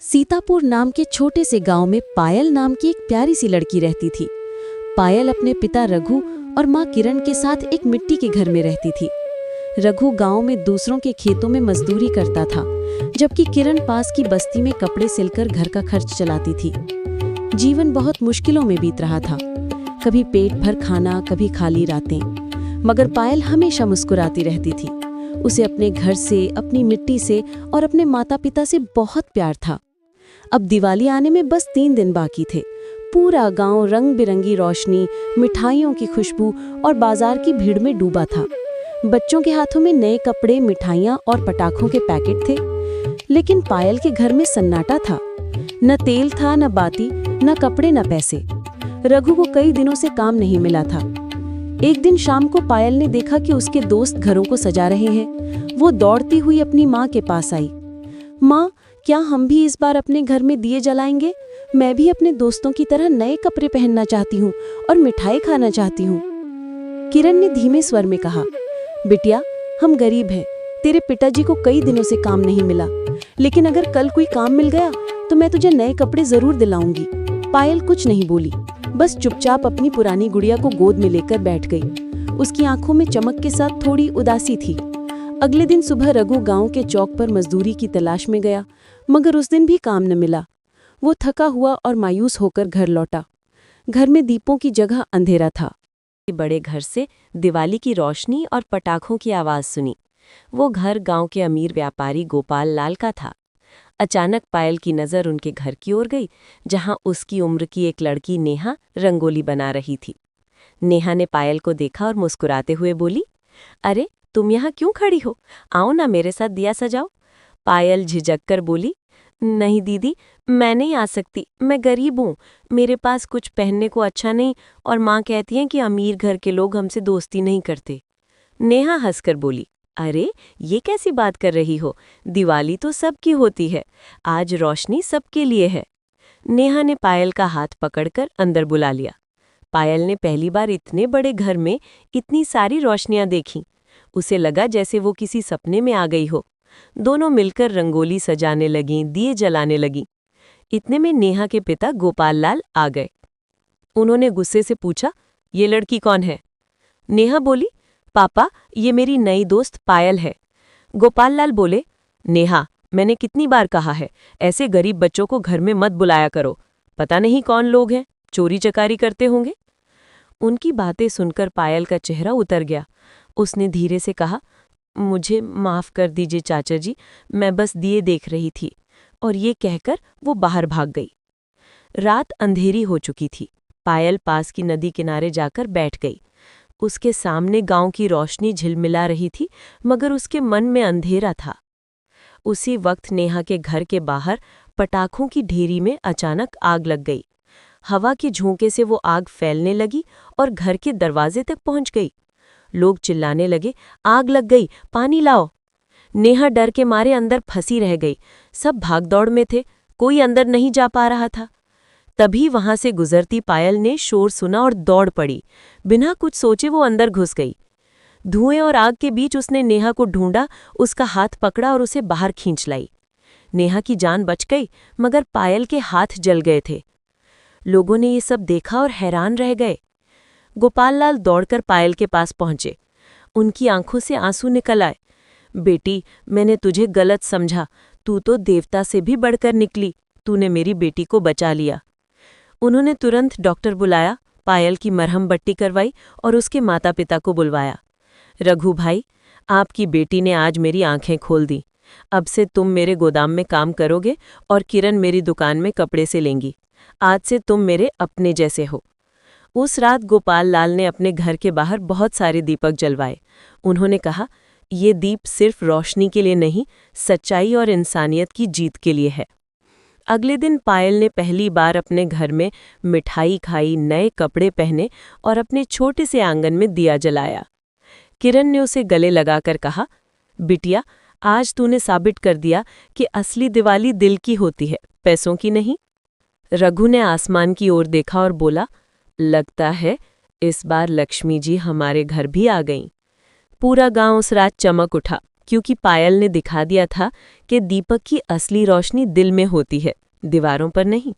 सीतापुर नाम के छोटे से गांव में पायल नाम की एक प्यारी सी लड़की रहती थी। पायल अपने पिता रघु और माँ किरण के साथ एक मिट्टी के घर में रहती थी। रघु गांव में दूसरों के खेतों में मजदूरी करता था, जबकि किरण पास की बस्ती में कपड़े सिलकर घर का खर्च चलाती थी। जीवन बहुत मुश्किलों में बीत रहा था, कभी पेट भर खाना, कभी खाली रातें। मगर पायल हमेशा मुस्कुराती रहती थी। उसे अपने घर से, अपनी मिट्टी से और अपने माता पिता से बहुत प्यार था। अब दिवाली आने में बस 3 दिन बाकी थे। पूरा गांव रंग बिरंगी रोशनी, मिठाइयों की खुशबू और बाजार की भीड़ में डूबा था। बच्चों के हाथों में नए कपड़े, मिठाइयाँ और पटाखों के पैकेट थे। लेकिन पायल के घर में सन्नाटा था। न तेल था, न बाती, न कपड़े, न पैसे। रघु को कई दिनों से काम नहीं मिला था। एक दिन शाम को पायल ने देखा कि उसके दोस्त घरों को सजा रहे हैं। वो दौड़ती हुई अपनी माँ के पास आई। माँ, क्या हम भी इस बार अपने घर में दिए जलाएंगे? मैं भी अपने दोस्तों की तरह नए कपड़े पहनना चाहती हूँ और मिठाई खाना चाहती हूँ। किरण ने धीमे स्वर में कहा, बिटिया, हम गरीब हैं। तेरे पिताजी को कई दिनों से काम नहीं मिला, लेकिन अगर कल कोई काम मिल गया तो मैं तुझे नए कपड़े जरूर दिलाऊंगी। पायल कुछ नहीं बोली, बस चुपचाप अपनी पुरानी गुड़िया को गोद में लेकर बैठ गई। उसकी आंखों में चमक के साथ थोड़ी उदासी थी। अगले दिन सुबह रघु गांव के चौक पर मजदूरी की तलाश में गया, मगर उस दिन भी काम न मिला। वो थका हुआ और मायूस होकर घर लौटा। घर में दीपों की जगह अंधेरा था। बड़े घर से दिवाली की रोशनी और पटाखों की आवाज सुनी। वो घर गांव के अमीर व्यापारी गोपाल लाल का था। अचानक पायल की नज़र उनके घर की ओर गई, जहां उसकी उम्र की एक लड़की नेहा रंगोली बना रही थी। नेहा ने पायल को देखा और मुस्कुराते हुए बोली, अरे, तुम यहाँ क्यों खड़ी हो? आओ ना, मेरे साथ दिया सजाओ। पायल झिझक कर बोली, नहीं दीदी, मैं नहीं आ सकती। मैं गरीब हूँ, मेरे पास कुछ पहनने को अच्छा नहीं, और माँ कहती हैं कि अमीर घर के लोग हमसे दोस्ती नहीं करते। नेहा हंसकर बोली, अरे, ये कैसी बात कर रही हो? दिवाली तो सबकी होती है। आज रोशनी सबके लिए है। नेहा ने पायल का हाथ पकड़कर अंदर बुला लिया। पायल ने पहली बार इतने बड़े घर में इतनी सारी रोशनियां देखीं। उसे लगा जैसे वो किसी सपने में आ गई हो। दोनों मिलकर रंगोली सजाने लगीं, दिए जलाने लगीं। इतने में नेहा के पिता गोपाल लाल आ गए। उन्होंने गुस्से से पूछा, ये लड़की कौन है? नेहा बोली, पापा, ये मेरी नई दोस्त पायल है। गोपाल लाल बोले, नेहा, मैंने कितनी बार कहा है, ऐसे गरीब बच्चों को घर में मत बुलाया करो। पता नहीं कौन लोग हैं, चोरी चकारी करते होंगे। उनकी बातें सुनकर पायल का चेहरा उतर गया। उसने धीरे से कहा, मुझे माफ कर दीजिए चाचा जी, मैं बस दिए देख रही थी। और ये कहकर वो बाहर भाग गई। रात अंधेरी हो चुकी थी। पायल पास की नदी किनारे जाकर बैठ गई। उसके सामने गांव की रोशनी झिलमिला रही थी, मगर उसके मन में अंधेरा था। उसी वक्त नेहा के घर के बाहर पटाखों की ढेरी में अचानक आग लग गई। हवा के झोंके से वो आग फैलने लगी और घर के दरवाजे तक पहुंच गई। लोग चिल्लाने लगे, आग लग गई, पानी लाओ। नेहा डर के मारे अंदर फंसी रह गई। सब भागदौड़ में थे, कोई अंदर नहीं जा पा रहा था। तभी वहां से गुजरती पायल ने शोर सुना और दौड़ पड़ी। बिना कुछ सोचे वो अंदर घुस गई। धुएं और आग के बीच उसने नेहा को ढूंढा, उसका हाथ पकड़ा और उसे बाहर खींच लाई। नेहा की जान बच गई, मगर पायल के हाथ जल गए थे। लोगों ने ये सब देखा और हैरान रह गए। गोपाल लाल दौड़कर पायल के पास पहुंचे। उनकी आंखों से आंसू निकल आए। बेटी, मैंने तुझे गलत समझा। तू तो देवता से भी बढ़कर निकली। तूने मेरी बेटी को बचा लिया। उन्होंने तुरंत डॉक्टर बुलाया, पायल की मरहम बट्टी करवाई और उसके माता पिता को बुलवाया। रघु भाई, आपकी बेटी ने आज मेरी आंखें खोल दी। अब से तुम मेरे गोदाम में काम करोगे और किरण मेरी दुकान में कपड़े से लेंगी। आज से तुम मेरे अपने जैसे हो। उस रात गोपाल लाल ने अपने घर के बाहर बहुत सारे दीपक जलवाए। उन्होंने कहा, ये दीप सिर्फ रोशनी के लिए नहीं, सच्चाई और इंसानियत की जीत के लिए है। अगले दिन पायल ने पहली बार अपने घर में मिठाई खाई, नए कपड़े पहने और अपने छोटे से आंगन में दिया जलाया। किरण ने उसे गले लगाकर कहा, बिटिया, आज तूने साबित कर दिया कि असली दिवाली दिल की होती है, पैसों की नहीं। रघु ने आसमान की ओर देखा और बोला, लगता है इस बार लक्ष्मी जी हमारे घर भी आ गईं। पूरा गांव उस रात चमक उठा। क्योंकि पायल ने दिखा दिया था कि दीपक की असली रोशनी दिल में होती है, दीवारों पर नहीं।